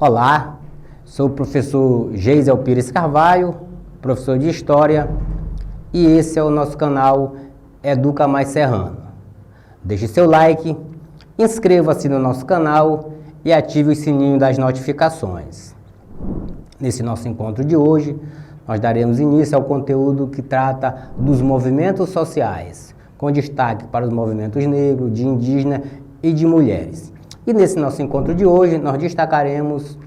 Olá, sou o professor Geisel Pires Carvalho, professor de História, e esse é o nosso canal Educa Mais Serrano. Deixe seu like, inscreva-se no nosso canal e ative o sininho das notificações. Nesse nosso encontro de hoje, nós daremos início ao conteúdo que trata dos movimentos sociais, com destaque para os movimentos negros, de indígena e de mulheres. E nesse nosso encontro de hoje, nós destacaremos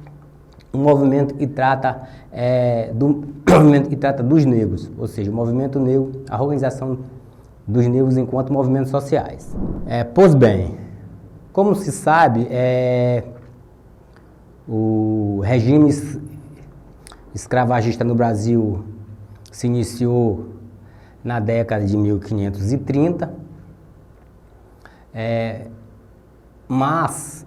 um movimento que trata, dos negros, ou seja, o movimento negro, a organização dos negros enquanto movimentos sociais. Pois bem, como se sabe, o regime escravagista no Brasil se iniciou na década de 1530, mas,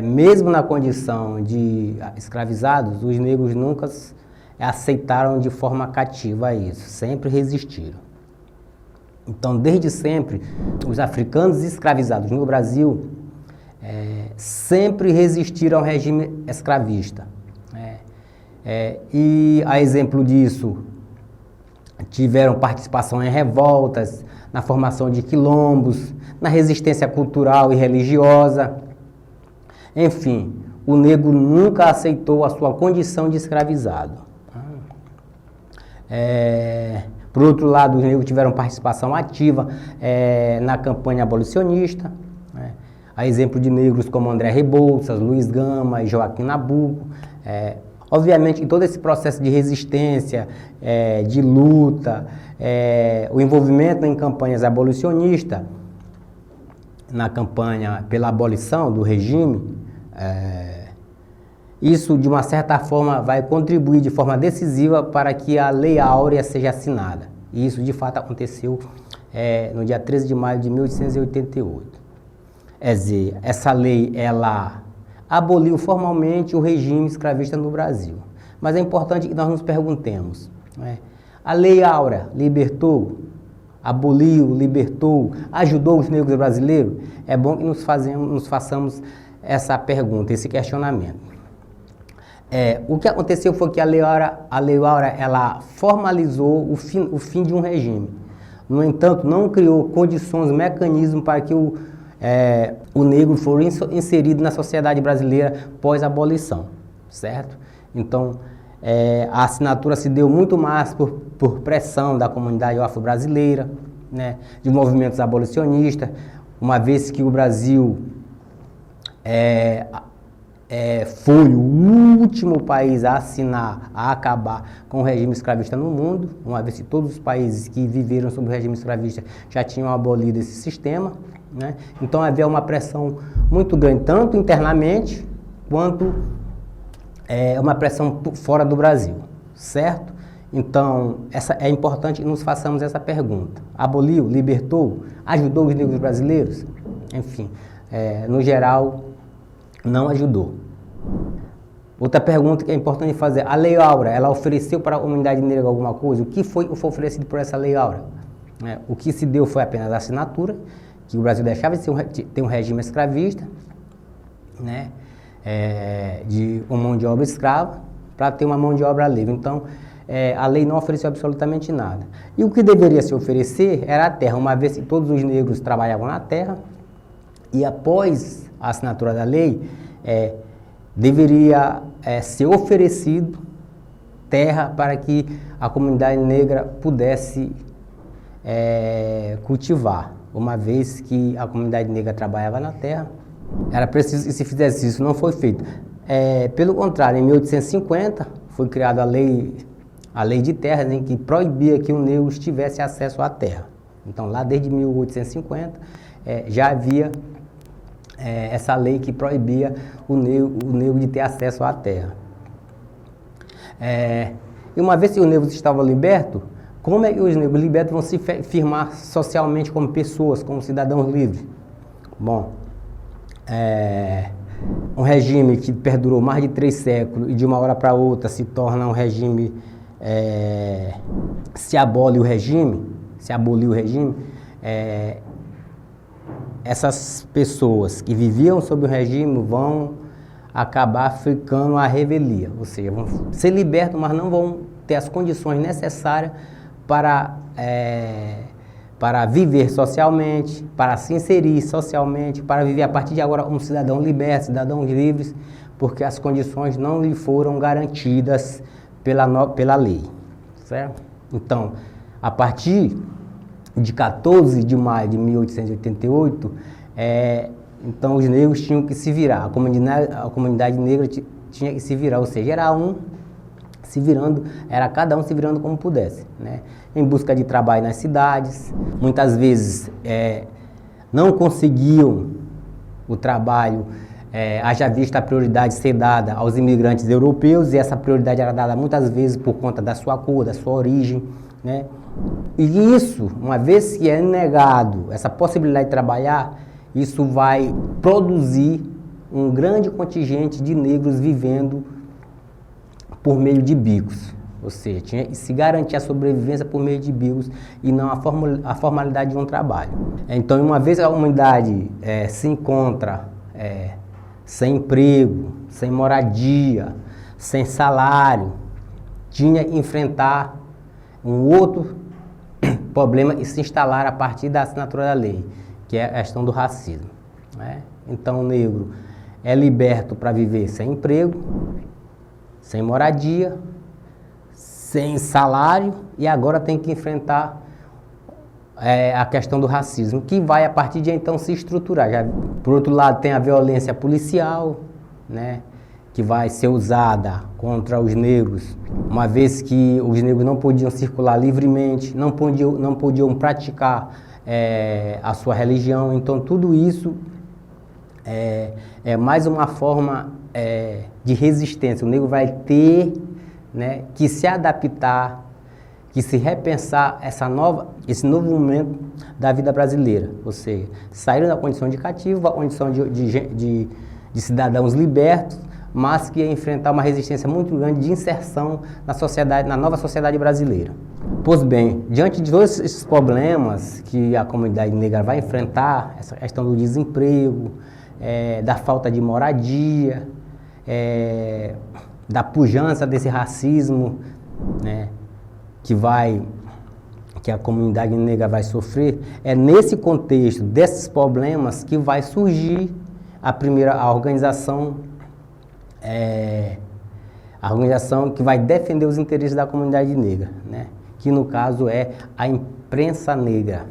mesmo na condição de escravizados, os negros nunca aceitaram de forma cativa isso, sempre resistiram. Então, desde sempre, os africanos escravizados no Brasil sempre resistiram ao regime escravista. E, a exemplo disso, tiveram participação em revoltas, na formação de quilombos, na resistência cultural e religiosa. Enfim, o negro nunca aceitou a sua condição de escravizado. Por outro lado, os negros tiveram participação ativa na campanha abolicionista, a exemplo de negros como André Rebouças, Luiz Gama e Joaquim Nabuco. Obviamente, em todo esse processo de resistência, de luta, o envolvimento em campanhas abolicionistas, na campanha pela abolição do regime, isso, de uma certa forma, vai contribuir de forma decisiva para que a Lei Áurea seja assinada. E isso, de fato, aconteceu no dia 13 de maio de 1888. Quer dizer, essa lei, ela aboliu formalmente o regime escravista no Brasil. Mas é importante que nós nos perguntemos, a Lei Áurea libertou, aboliu, libertou, ajudou os negros brasileiros? É bom que nos façamos essa pergunta, esse questionamento. O que aconteceu foi que a Lei Áurea ela formalizou o fim de um regime. No entanto, não criou condições, mecanismos para que o negro for inserido na sociedade brasileira pós-abolição, certo? Então, a assinatura se deu muito mais por pressão da comunidade afro-brasileira, de movimentos abolicionistas, uma vez que o Brasil foi o último país a assinar, a acabar com o regime escravista no mundo, uma vez que todos os países que viveram sob o regime escravista já tinham abolido esse sistema. Então havia uma pressão muito grande, tanto internamente, quanto uma pressão fora do Brasil, certo? Então, é importante que nos façamos essa pergunta. Aboliu, libertou, ajudou os negros brasileiros? Enfim, no geral, não ajudou. Outra pergunta que é importante fazer, a Lei Áurea, ela ofereceu para a comunidade negra alguma coisa? O que foi oferecido por essa Lei Áurea? O que se deu foi apenas a assinatura, que o Brasil deixava de ter um regime escravista, de uma mão de obra escrava, para ter uma mão de obra livre. Então, a lei não ofereceu absolutamente nada. E o que deveria se oferecer era a terra, uma vez que todos os negros trabalhavam na terra, e após a assinatura da lei, deveria ser oferecido terra para que a comunidade negra pudesse cultivar. Uma vez que a comunidade negra trabalhava na terra, era preciso que se fizesse isso, não foi feito. Pelo contrário, em 1850 foi criada a lei de terras, que proibia que o negro tivesse acesso à terra. Então, lá desde 1850 já havia essa lei que proibia o negro de ter acesso à terra. E uma vez que os negros estavam libertos, como é que os negros libertos vão se firmar socialmente como pessoas, como cidadãos livres? Bom, um regime que perdurou mais de 3 séculos e de uma hora para outra se torna um regime, se aboliu o regime, essas pessoas que viviam sob o regime vão acabar ficando à revelia, ou seja, vão ser libertos, mas não vão ter as condições necessárias para, para viver socialmente, para se inserir socialmente, para viver a partir de agora um cidadão liberto, cidadãos livres, porque as condições não lhe foram garantidas pela lei, certo? Então, a partir de 14 de maio de 1888, então os negros tinham que se virar, a comunidade negra tinha que se virar, ou seja, era cada um se virando como pudesse, né? Em busca de trabalho nas cidades, muitas vezes não conseguiam o trabalho, haja vista a prioridade ser dada aos imigrantes europeus, e essa prioridade era dada muitas vezes por conta da sua cor, da sua origem, né? E isso, uma vez que é negado essa possibilidade de trabalhar, isso vai produzir um grande contingente de negros vivendo por meio de bicos. Ou seja, tinha que se garantir a sobrevivência por meio de bicos e não a formalidade de um trabalho. Então, uma vez que a comunidade se encontra sem emprego, sem moradia, sem salário, tinha que enfrentar um outro problema e se instalar a partir da assinatura da lei, que é a questão do racismo, né? Então o negro é liberto para viver sem emprego, sem moradia, sem salário, e agora tem que enfrentar a questão do racismo, que vai a partir de então se estruturar. Já, por outro lado, tem a violência policial, né, que vai ser usada contra os negros, uma vez que os negros não podiam circular livremente, não podiam praticar a sua religião. Então tudo isso é mais uma forma de resistência. O negro vai ter, né, que se adaptar, que se repensar esse novo momento da vida brasileira, ou seja, saíram da condição de cativo, a condição de cidadãos libertos, mas que ia enfrentar uma resistência muito grande de inserção na sociedade, na nova sociedade brasileira. Pois bem, diante de todos esses problemas que a comunidade negra vai enfrentar, essa questão do desemprego, da falta de moradia, da pujança desse racismo, né, que a comunidade negra vai sofrer, é nesse contexto desses problemas que vai surgir a organização que vai defender os interesses da comunidade negra, né? Que no caso é a imprensa negra,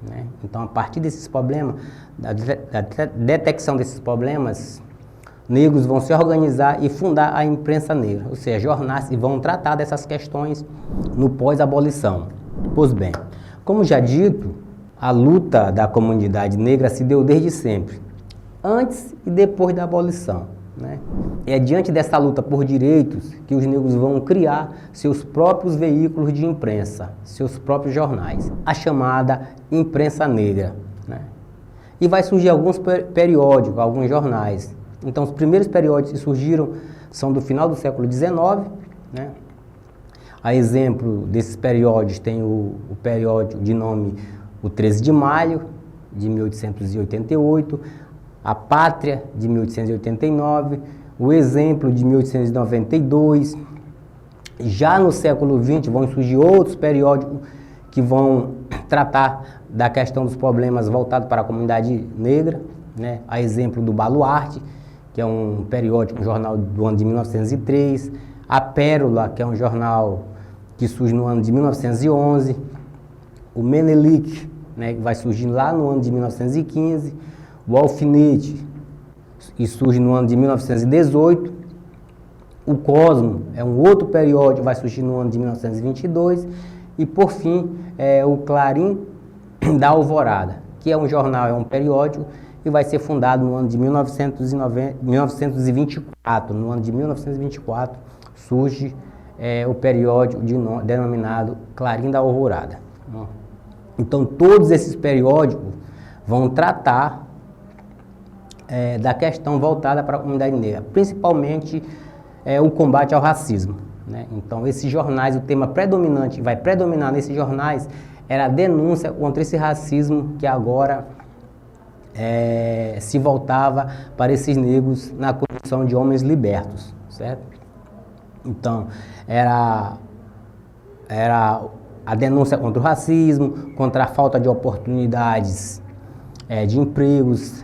né? Então, a partir desses problemas, da detecção desses problemas, negros vão se organizar e fundar a imprensa negra, ou seja, jornais, e vão tratar dessas questões no pós-abolição. Pois bem, como já dito, a luta da comunidade negra se deu desde sempre, antes e depois da abolição, né? É diante dessa luta por direitos que os negros vão criar seus próprios veículos de imprensa, seus próprios jornais, a chamada imprensa negra, né? E vai surgir alguns periódicos, alguns jornais. Então, os primeiros periódicos que surgiram são do final do século XIX, né? A exemplo desses periódicos tem o periódico de nome O 13 de Maio, de 1888, A Pátria, de 1889, O Exemplo, de 1892. Já no século XX vão surgir outros periódicos que vão tratar da questão dos problemas voltados para a comunidade negra, né? A exemplo do Baluarte, que é um periódico, um jornal do ano de 1903, A Pérola, que é um jornal que surge no ano de 1911, o Menelik, né, que vai surgir lá no ano de 1915, o Alfinete, que surge no ano de 1918, o Cosmo é um outro periódico, vai surgir no ano de 1922, e por fim o Clarim da Alvorada, que é um jornal, é um periódico, e vai ser fundado no ano de 1924. No ano de 1924 surge o periódico denominado Clarim da Alvorada. Então todos esses periódicos vão tratar da questão voltada para a comunidade negra, principalmente o combate ao racismo, né? Então esses jornais, o tema predominante, vai predominar nesses jornais, era a denúncia contra esse racismo que agora se voltava para esses negros na condição de homens libertos, certo? Então, era a denúncia contra o racismo, contra a falta de oportunidades de empregos,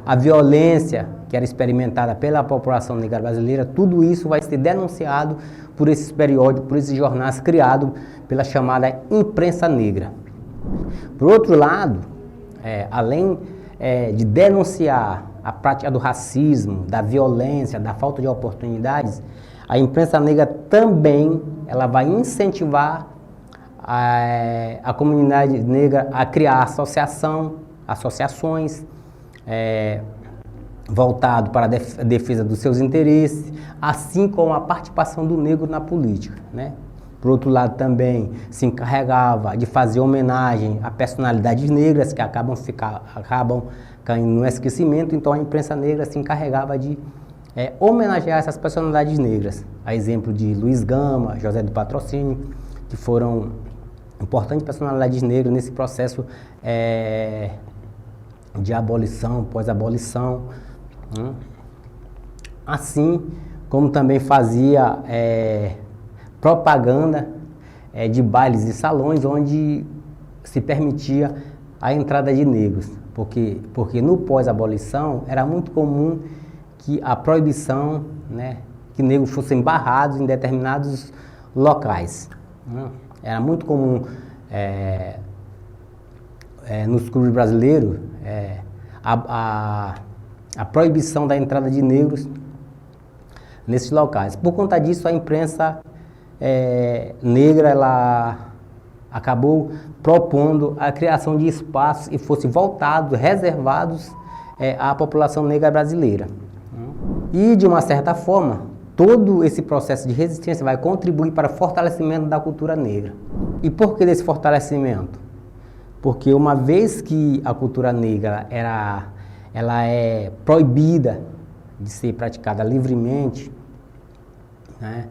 a violência que era experimentada pela população negra brasileira, tudo isso vai ser denunciado por esses periódicos, por esses jornais criados pela chamada imprensa negra. Por outro lado, além de denunciar a prática do racismo, da violência, da falta de oportunidades, a imprensa negra também ela vai incentivar a comunidade negra a criar associações voltado para a defesa dos seus interesses, assim como a participação do negro na política, né? Por outro lado, também se encarregava de fazer homenagem a personalidades negras que acabam caindo no esquecimento. Então, a imprensa negra se encarregava de homenagear essas personalidades negras, a exemplo de Luiz Gama, José do Patrocínio, que foram importantes personalidades negras nesse processo de abolição, pós-abolição, né? Assim como também fazia propaganda de bailes e salões onde se permitia a entrada de negros, porque no pós-abolição era muito comum que a proibição, né, que negros fossem barrados em determinados locais, né? Era muito comum nos clubes brasileiros a proibição da entrada de negros nesses locais. Por conta disso, a imprensa negra ela acabou propondo a criação de espaços que fossem voltados, reservados à população negra brasileira. E, de uma certa forma, todo esse processo de resistência vai contribuir para o fortalecimento da cultura negra. E por que desse fortalecimento? Porque uma vez que a cultura negra ela é proibida de ser praticada livremente, né?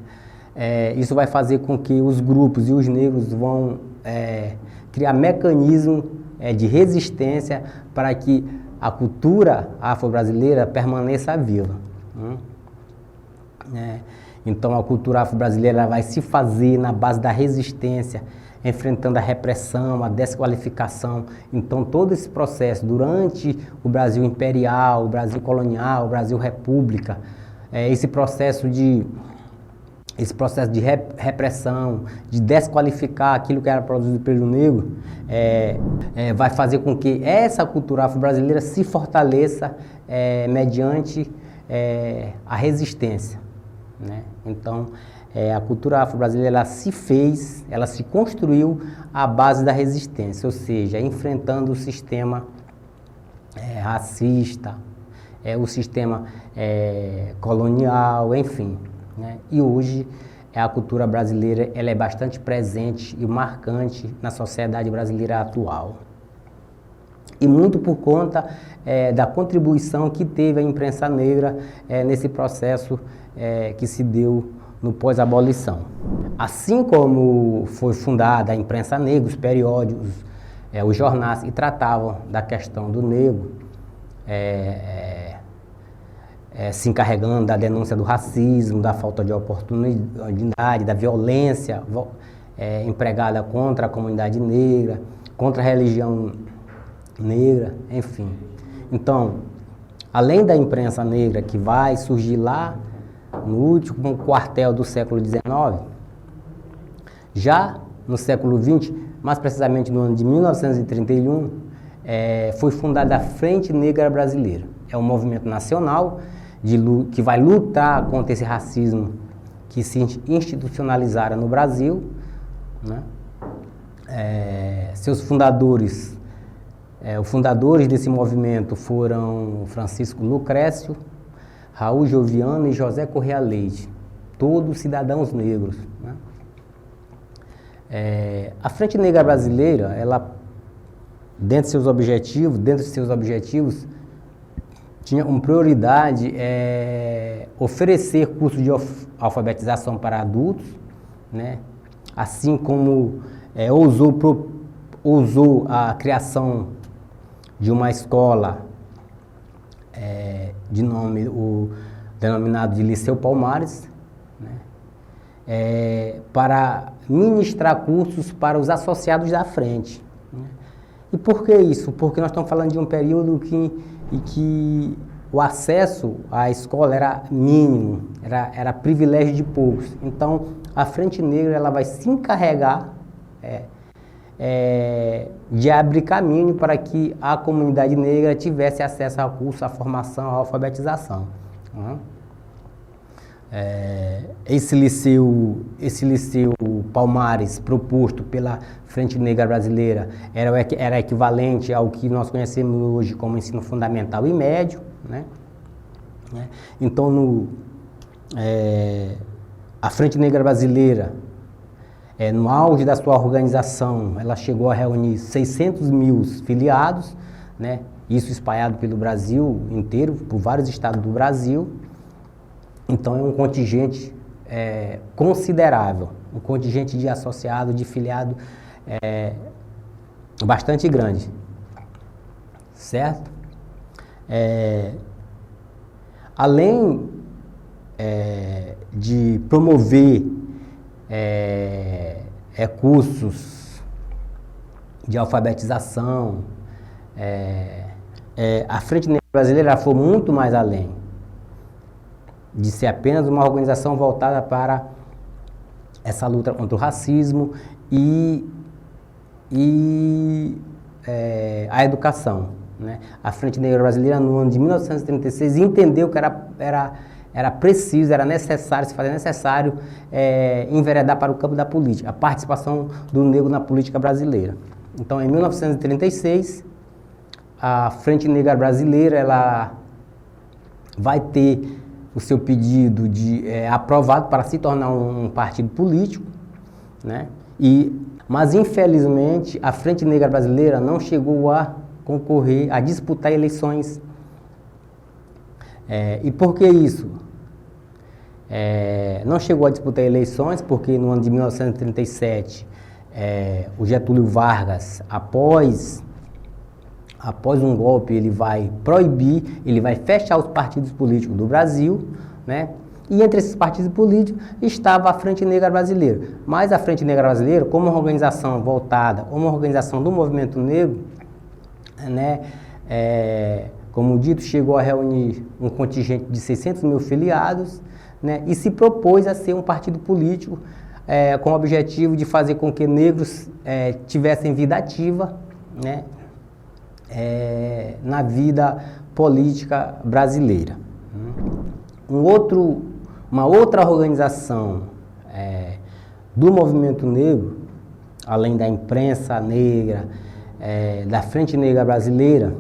Isso vai fazer com que os grupos e os negros vão criar mecanismos de resistência para que a cultura afro-brasileira permaneça viva, né? Então a cultura afro-brasileira vai se fazer na base da resistência, enfrentando a repressão, a desqualificação. Então todo esse processo durante o Brasil imperial, o Brasil colonial, o Brasil república, esse processo de repressão, de desqualificar aquilo que era produzido pelo negro, vai fazer com que essa cultura afro-brasileira se fortaleça mediante a resistência, né? Então, a cultura afro-brasileira ela se construiu à base da resistência, ou seja, enfrentando o sistema racista, o sistema colonial, enfim, né? E hoje a cultura brasileira ela é bastante presente e marcante na sociedade brasileira atual. E muito por conta da contribuição que teve a imprensa negra nesse processo que se deu no pós-abolição. Assim como foi fundada a imprensa negra, os periódicos, os jornais que tratavam da questão do negro, se encarregando da denúncia do racismo, da falta de oportunidade, da violência empregada contra a comunidade negra, contra a religião negra, enfim. Então, além da imprensa negra que vai surgir lá no último quartel do século XIX, já no século XX, mais precisamente no ano de 1931, foi fundada a Frente Negra Brasileira. É um movimento nacional que vai lutar contra esse racismo que se institucionalizara no Brasil, né? Seus fundadores, os fundadores desse movimento foram Francisco Lucrécio, Raul Joviano e José Correia Leite, todos cidadãos negros, né? A Frente Negra Brasileira, ela, dentro de seus objetivos, tinha como prioridade oferecer cursos de alfabetização para adultos, né? Assim como ousou a criação de uma escola de nome denominado de Liceu Palmares, né, para ministrar cursos para os associados da frente. Né? E por que isso? Porque nós estamos falando de um período em que o acesso à escola era mínimo, era privilégio de poucos. Então, a Frente Negra ela vai se encarregar de abrir caminho para que a comunidade negra tivesse acesso a curso, à formação, à alfabetização. Né? Esse liceu Palmares, proposto pela Frente Negra Brasileira, era equivalente ao que nós conhecemos hoje como ensino fundamental e médio. Né? Então, a Frente Negra Brasileira, no auge da sua organização, ela chegou a reunir 600 mil filiados, né? Isso espalhado pelo Brasil inteiro, por vários estados do Brasil. Então, é um contingente considerável, um contingente de associado, de filiado bastante grande, certo? Além de promover cursos de alfabetização, a Frente Negra Brasileira foi muito mais além de ser apenas uma organização voltada para essa luta contra o racismo e a educação. Né? A Frente Negra Brasileira, no ano de 1936, entendeu que era preciso, era necessário, se fazia necessário enveredar para o campo da política, a participação do negro na política brasileira. Então, em 1936, a Frente Negra Brasileira ela vai ter o seu pedido aprovado para se tornar um partido político, né? Mas, infelizmente, a Frente Negra Brasileira não chegou a concorrer, a disputar eleições. E por que isso? Não chegou a disputar eleições porque no ano de 1937, o Getúlio Vargas, após um golpe, ele vai proibir, ele vai fechar os partidos políticos do Brasil, né? E entre esses partidos políticos estava a Frente Negra Brasileira. Mas a Frente Negra Brasileira, como uma organização voltada, uma organização do movimento negro, né? Como dito, chegou a reunir um contingente de 600 mil filiados, né? E se propôs a ser um partido político com o objetivo de fazer com que negros tivessem vida ativa, né? Na vida política brasileira. Uma outra organização do movimento negro, além da imprensa negra, da Frente Negra Brasileira,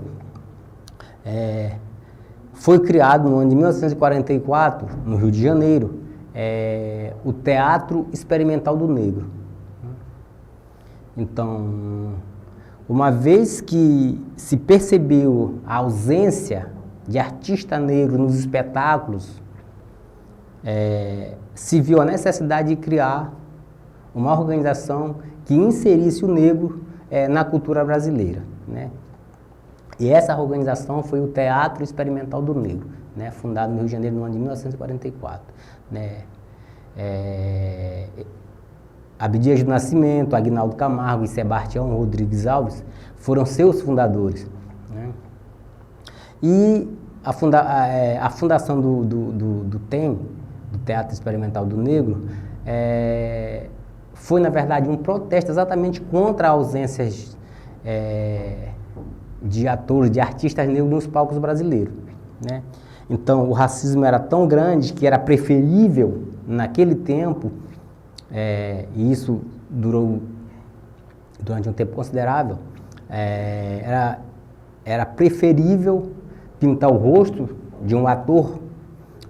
foi criado no ano de 1944, no Rio de Janeiro, o Teatro Experimental do Negro. Então, uma vez que se percebeu a ausência de artista negro nos espetáculos, se viu a necessidade de criar uma organização que inserisse o negro na cultura brasileira, né? E essa organização foi o Teatro Experimental do Negro, né? Fundado no Rio de Janeiro no ano de 1944. Né? Abdias do Nascimento, Aguinaldo Camargo e Sebastião Rodrigues Alves foram seus fundadores. Né? E a fundação do TEM, do Teatro Experimental do Negro, foi, na verdade, um protesto exatamente contra a ausência de atores, de artistas negros nos palcos brasileiros. Né? Então, o racismo era tão grande que era preferível, naquele tempo, e isso durou durante um tempo considerável, era preferível pintar o rosto de um ator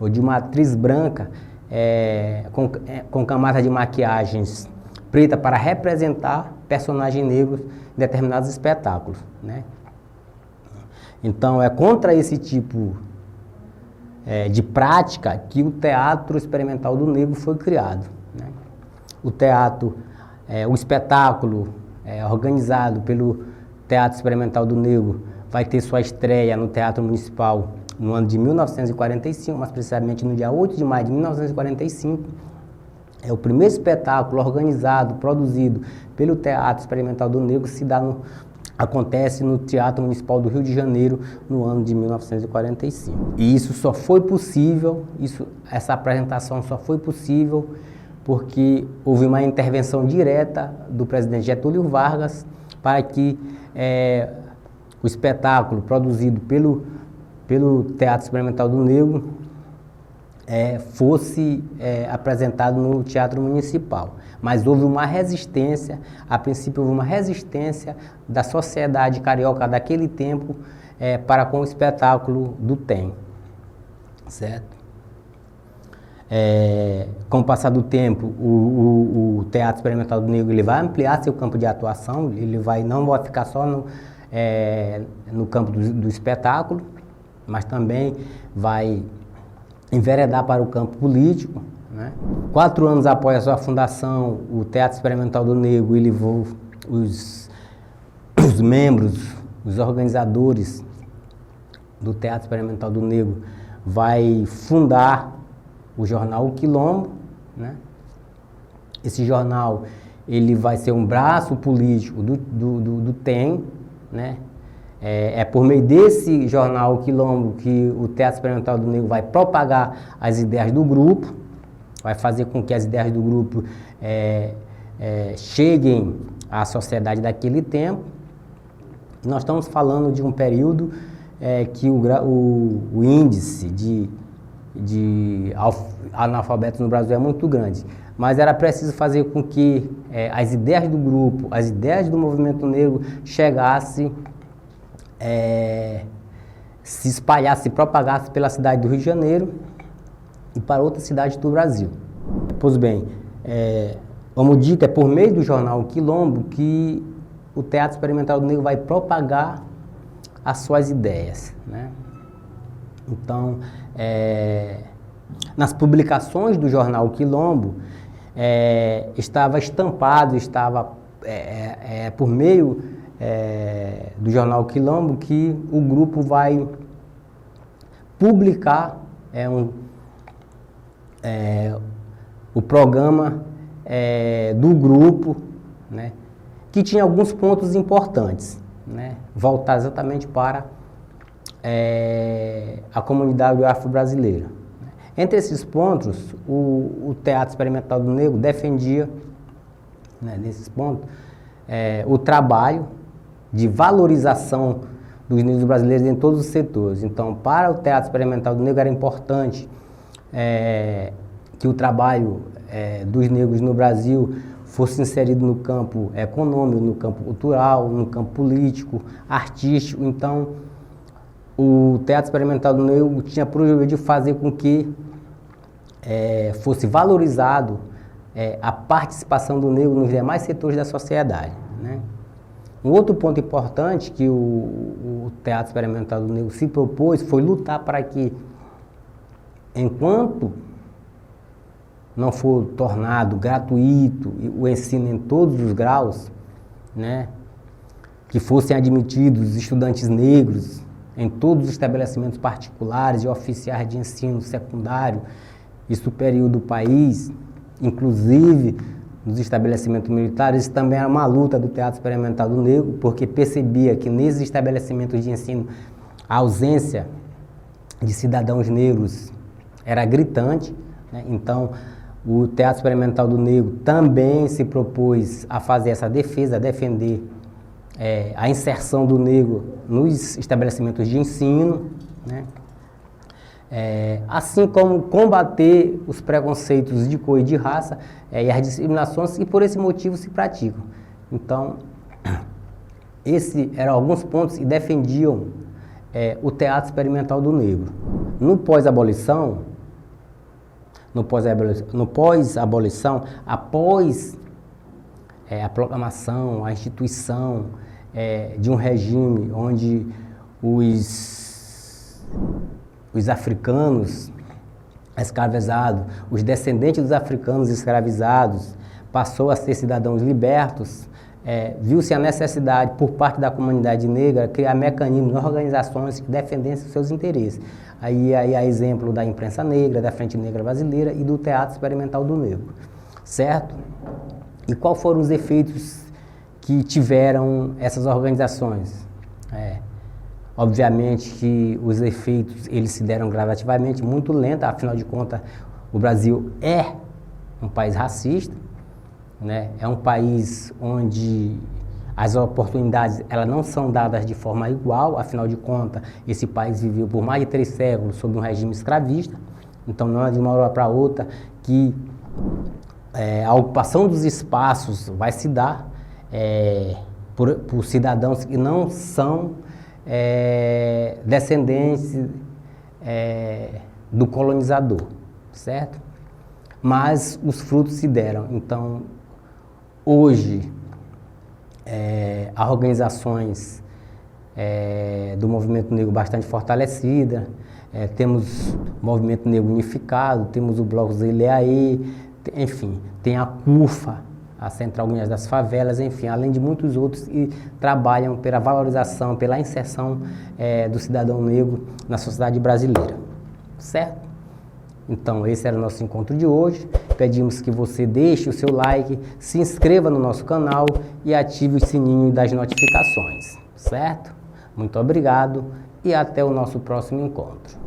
ou de uma atriz branca com camada de maquiagens preta para representar personagens negros em determinados espetáculos. Né? Então, é contra esse tipo de prática que o Teatro Experimental do Negro foi criado. Né? O teatro, o espetáculo organizado Teatro Experimental do Negro vai ter sua estreia no Teatro Municipal no ano de 1945, mas precisamente no dia 8 de maio de 1945. É o primeiro espetáculo organizado, produzido pelo Teatro Experimental do Negro, acontece no Teatro Municipal do Rio de Janeiro no ano de 1945. E isso só foi possível, essa apresentação só foi possível porque houve uma intervenção direta do presidente Getúlio Vargas para que o espetáculo produzido pelo Teatro Experimental do Negro fosse apresentado no Teatro Municipal. Mas houve uma resistência, a princípio houve uma resistência da sociedade carioca daquele tempo para com o espetáculo do TEM, certo? Com o passar do tempo, o Teatro Experimental do Negro ele vai ampliar seu campo de atuação, ele não vai ficar só no campo do espetáculo, mas também vai enveredar para o campo político, né? 4 anos após a sua fundação, o Teatro Experimental do Negro, os membros, os organizadores do Teatro Experimental do Negro vai fundar o jornal O Quilombo, né? Esse jornal ele vai ser um braço político do TEM, né? É por meio desse jornal O Quilombo que o Teatro Experimental do Negro vai propagar as ideias do grupo, vai fazer com que as ideias do grupo cheguem à sociedade daquele tempo. Nós estamos falando de um período que o índice de analfabetos no Brasil é muito grande, mas era preciso fazer com que as ideias do grupo, as ideias do movimento negro chegassem, se espalhasse, se propagasse pela cidade do Rio de Janeiro e para outras cidades do Brasil. Pois bem, como dito, é por meio do jornal Quilombo que o Teatro Experimental do Negro vai propagar as suas ideias, né? Então, nas publicações do jornal Quilombo, estava estampado, por meio do jornal Quilombo que o grupo vai publicar o programa do grupo, né, que tinha alguns pontos importantes, né, voltados exatamente para a comunidade afro-brasileira. Entre esses pontos, o Teatro Experimental do Negro defendia, né, nesses pontos, o trabalho de valorização dos negros brasileiros em todos os setores. Então, para o Teatro Experimental do Negro era importante que o trabalho dos negros no Brasil fosse inserido no campo econômico, no campo cultural, no campo político, artístico. Então, o Teatro Experimental do Negro tinha por objetivo de fazer com que fosse valorizado a participação do negro nos demais setores da sociedade, né? Um outro ponto importante que o Teatro Experimental do Negro se propôs foi lutar para que, enquanto não for tornado gratuito o ensino em todos os graus, né, que fossem admitidos estudantes negros em todos os estabelecimentos particulares e oficiais de ensino secundário e superior do país, inclusive nos estabelecimentos militares. Isso também era uma luta do Teatro Experimental do Negro, porque percebia que nesses estabelecimentos de ensino a ausência de cidadãos negros era gritante, né? Então, o Teatro Experimental do Negro também se propôs a fazer essa defesa, a defender a inserção do negro nos estabelecimentos de ensino, né? Assim como combater os preconceitos de cor e de raça e as discriminações que por esse motivo se praticam. Então, esses eram alguns pontos que defendiam o Teatro Experimental do Negro. No pós-abolição, após a proclamação, a instituição de um regime onde os africanos escravizados, os descendentes dos africanos escravizados, passou a ser cidadãos libertos, viu-se a necessidade por parte da comunidade negra criar mecanismos, organizações que defendessem seus interesses. Aí a exemplo da imprensa negra, da Frente Negra Brasileira e do Teatro Experimental do Negro, certo? E quais foram os efeitos que tiveram essas organizações? Obviamente que os efeitos eles se deram gradativamente, muito lento, afinal de contas o Brasil é um país racista, né? É um país onde as oportunidades elas não são dadas de forma igual, afinal de contas esse país viveu por mais de 3 séculos sob um regime escravista, então não é de uma hora para outra que a ocupação dos espaços vai se dar por cidadãos que não são descendentes do colonizador, certo? Mas os frutos se deram. Então, hoje, há organizações do movimento negro bastante fortalecida, temos o movimento negro unificado, temos o Bloco ZLAE, enfim, tem a CUFA, a Central Unidas das Favelas, enfim, além de muitos outros que trabalham pela valorização, pela inserção do cidadão negro na sociedade brasileira, certo? Então, esse era o nosso encontro de hoje. Pedimos que você deixe o seu like, se inscreva no nosso canal e ative o sininho das notificações, certo? Muito obrigado e até o nosso próximo encontro.